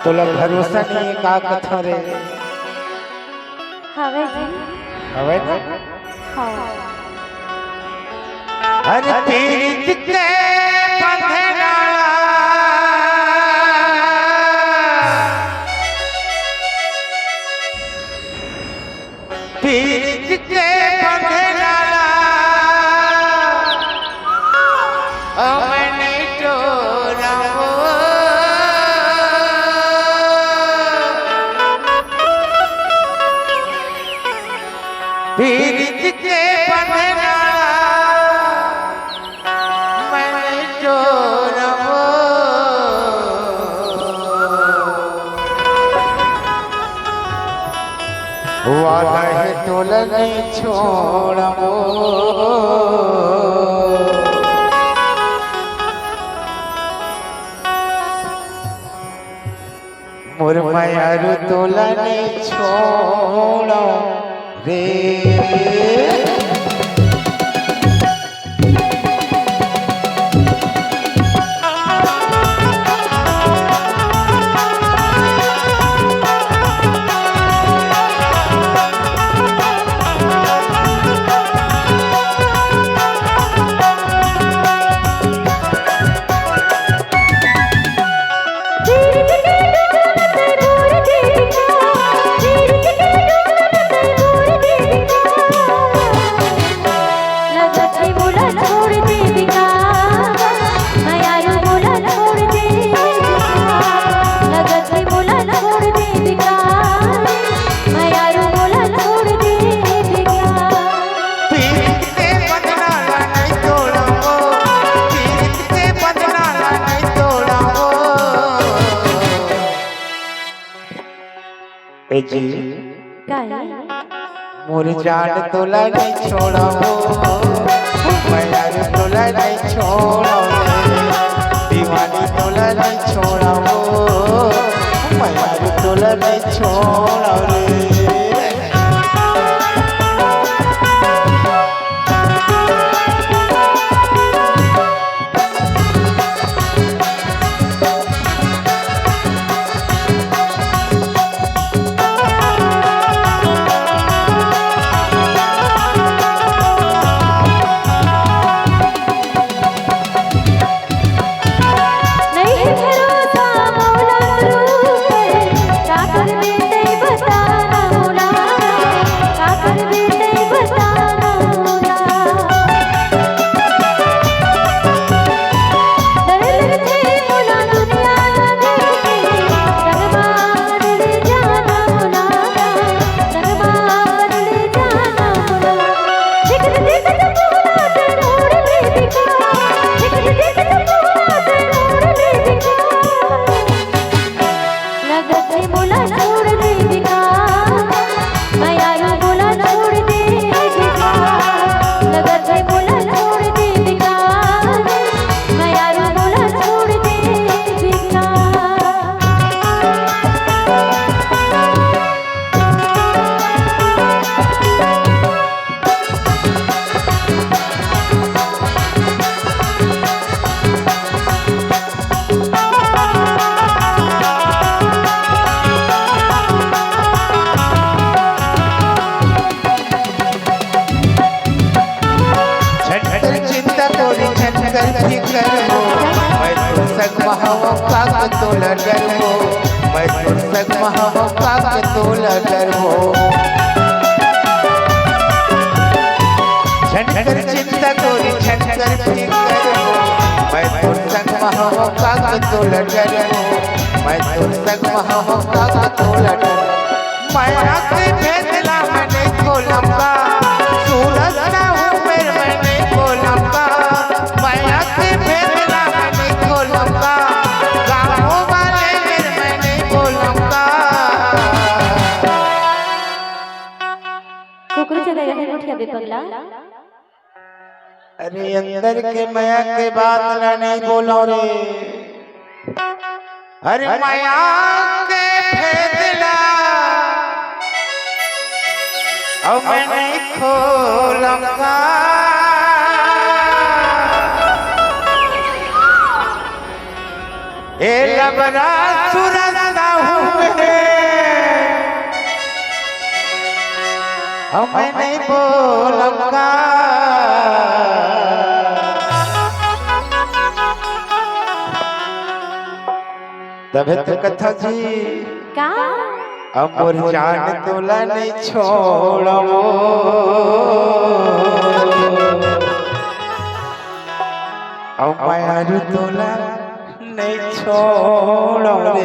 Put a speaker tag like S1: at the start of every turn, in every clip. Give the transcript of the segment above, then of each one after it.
S1: तोला भरोसा नहीं का कथा रे
S2: हवे जी
S1: हवे ना
S2: हां
S1: अरे पीर के बंधना पीर के बंधना मैंने टोरा पीर के बंधना मैंने टोरा वादा है तोला नहीं छोड़ा मोर मायारू तोला नहीं छोड़ा रे जी मोर जान तोला नहीं छोड़ा मैं यार तोला नहीं छोड़ा दीवानी तोला नहीं छोड़ा मैं यार तोला नहीं छोड़ा रे
S2: नहीं भरोसा मौला रूप कर, चाकर में बता
S1: संग महाओ काक तोला डरबो मैं तोर संग महाओ काक तोला डरबो झनकर चिंता तोरी झनकर फिकर मैं तोर संग महाओ काक तोला डरबो मैं तोर संग महाओ काक तोला डरबो मैं आके भेदला मैंने कोलंबा सूरज ना हूँ मेरे मैंने कोलंबा मैं आके भेदला मैंने कोलंबा गाँव वाले मेरे मैंने कोलंबा
S2: कुकुर चले गए मुठिया बे पगला
S1: अरे अंदर के माया के बात ना नहीं बोलो रे अरे माया के भेदला अब मैं नहीं खोलूंगा ए लबरा सुरंदा हूँ अब मैं नहीं बोलूंगा तबे तो कथा जी
S2: का
S1: अमर जान तोला नहीं छोड़ो अमायर तोला नहीं छोड़ो रे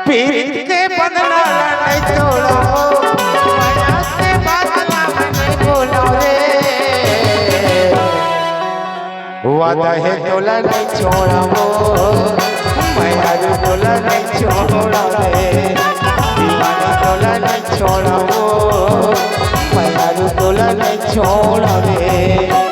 S1: पीर के बदला नहीं तोड़ो माया के बदला नहीं बोलो रे वादा है तोला नहीं छोड़ो मायार तोला नहीं छोड़ो रे दीवाना तोला नहीं छोड़ो मायार तोला नहीं छोड़ो रे